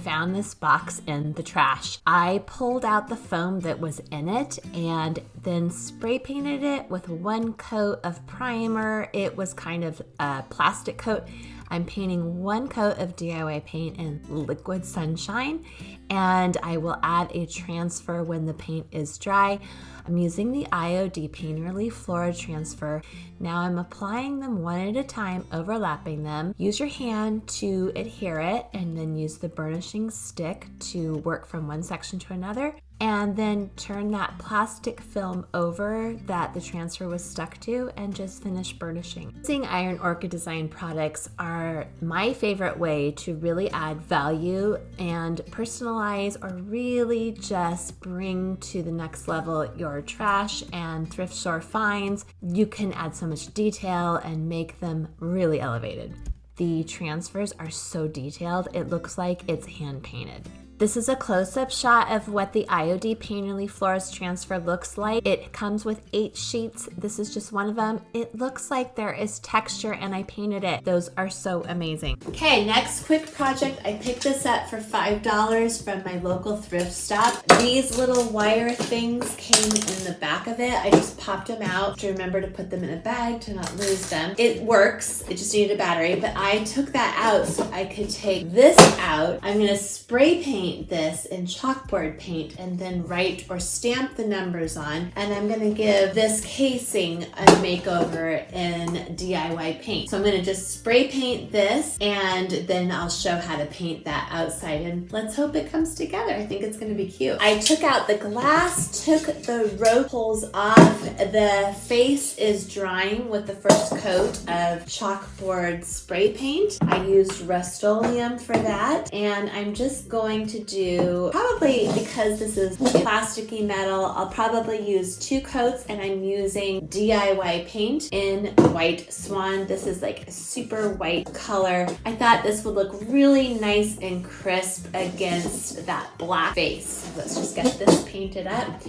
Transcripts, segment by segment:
found this box in the trash. I pulled out the foam that was in it and then spray painted it with one coat of primer. It was kind of a plastic coat. I'm painting one coat of DIY paint in Liquid Sunshine, and I will add a transfer when the paint is dry. I'm using the IOD Paint Relief Flora Transfer. Now I'm applying them one at a time, overlapping them. Use your hand to adhere it, and then use the burnishing stick to work from one section to another. And then turn that plastic film over that the transfer was stuck to and just finish burnishing. Using Iron Orchid Design products are my favorite way to really add value and personalize, or really just bring to the next level your trash and thrift store finds. You can add so much detail and make them really elevated. The transfers are so detailed, it looks like it's hand painted. This is a close-up shot of what the IOD Paint Relief Florist Transfer looks like. It comes with 8 sheets. This is just one of them. It looks like there is texture and I painted it. Those are so amazing. Okay, next quick project. I picked this up for $5 from my local thrift stop. These little wire things came in the back of it. I just popped them out to remember to put them in a bag to not lose them. It works. It just needed a battery, but I took that out so I could take this out. I'm gonna spray paint this in chalkboard paint and then write or stamp the numbers on, and I'm gonna give this casing a makeover in DIY paint. So I'm gonna just spray paint this, and then I'll show how to paint that outside, and let's hope it comes together. I think it's gonna be cute. I took out the glass, took the rope pulls off. The face is drying with the first coat of chalkboard spray paint. I used Rust-Oleum for that, and I'm just going to do, probably because this is plasticky metal, I'll probably use 2 coats, and I'm using DIY paint in White Swan. This is like a super white color. I thought this would look really nice and crisp against that black face. Let's just get this painted up.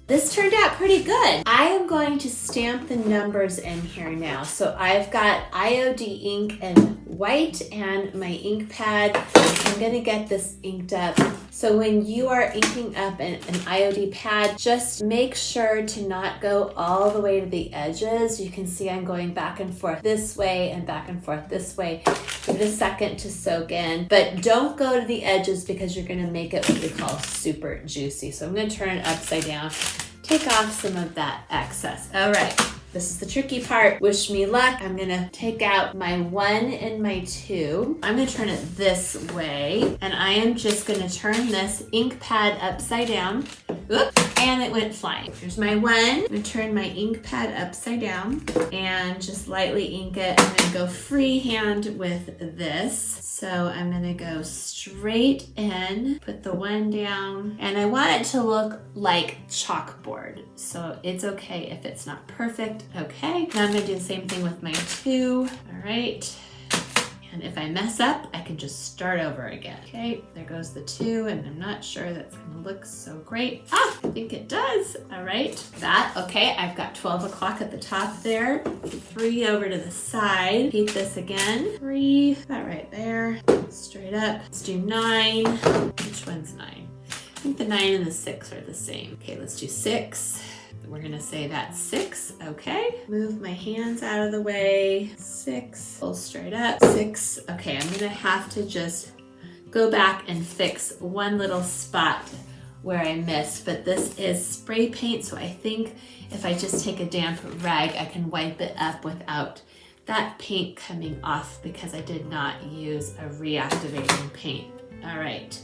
This turned out pretty good. I am going to stamp the numbers in here now. So I've got IOD ink in white and my ink pad. I'm gonna get this inked up. So when you are inking up an IOD pad, just make sure to not go all the way to the edges. You can see I'm going back and forth this way and back and forth this way. Give it a second to soak in, but don't go to the edges because you're gonna make it what we call super juicy. So I'm gonna turn it upside down, take off some of that excess. All right, this is the tricky part. Wish me luck. I'm gonna take out my 1 and my 2. I'm gonna turn it this way, and I am just gonna turn this ink pad upside down. Oop, and it went flying. Here's my 1. I'm gonna turn my ink pad upside down and just lightly ink it. I'm gonna go freehand with this. So I'm gonna go straight in, put the 1 down, and I want it to look like chalkboard. So it's okay if it's not perfect, okay? Now I'm gonna do the same thing with my 2, all right? And if I mess up, I can just start over again. Okay, there goes the 2, and I'm not sure that's gonna look so great. Ah, I think it does. All right, that, okay, I've got 12 o'clock at the top there. 3 over to the side. Repeat this again. 3, that right there, straight up. Let's do 9. Which one's 9? I think the 9 and the 6 are the same. Okay, let's do 6. We're gonna say that's 6, okay. Move my hands out of the way. 6, pull straight up, 6. Okay, I'm gonna have to just go back and fix one little spot where I missed, but this is spray paint, so I think if I just take a damp rag, I can wipe it up without that paint coming off because I did not use a reactivating paint. All right,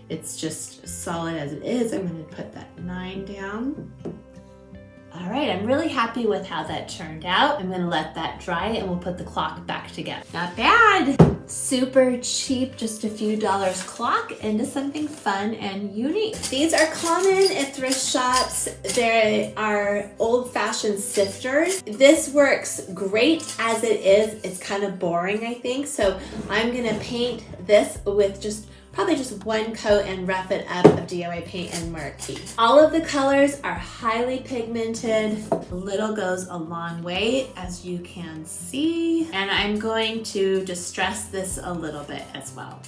it's just solid as it is. I'm gonna put that 9 down. All right, I'm really happy with how that turned out. I'm gonna let that dry and we'll put the clock back together. Not bad. Super cheap, just a few dollars clock into something fun and unique. These are common at thrift shops. They are old-fashioned sifters. This works great as it is. It's kind of boring, I think. So I'm gonna paint this with just probably just one coat and rough it up of DIY Paint and Marquee. All of the colors are highly pigmented. A little goes a long way, as you can see. And I'm going to distress this a little bit as well.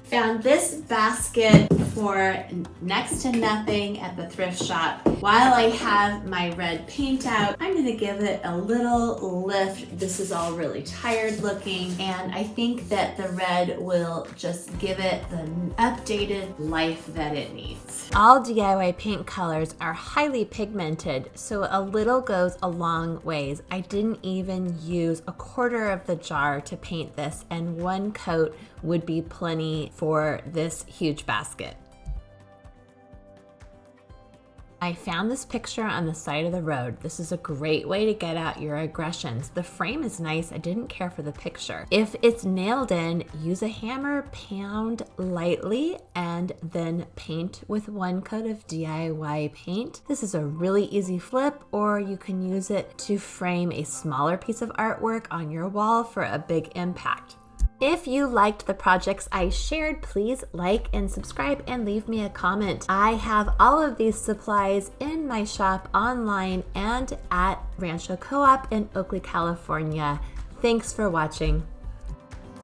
Found this basket for next to nothing at the thrift shop. While I have my red paint out, I'm gonna give it a little lift. This is all really tired looking, and I think that the red will just give it the updated life that it needs. All DIY paint colors are highly pigmented, so a little goes a long ways. I didn't even use a quarter of the jar to paint this, and one coat would be plenty for this huge basket. I found this picture on the side of the road. This is a great way to get out your aggressions. The frame is nice. I didn't care for the picture. If it's nailed in, use a hammer, pound lightly, and then paint with one coat of DIY paint. This is a really easy flip, or you can use it to frame a smaller piece of artwork on your wall for a big impact. If you liked the projects I shared, please like and subscribe and leave me a comment. I have all of these supplies in my shop online and at Rancho Co-op in Oakley, California. Thanks for watching.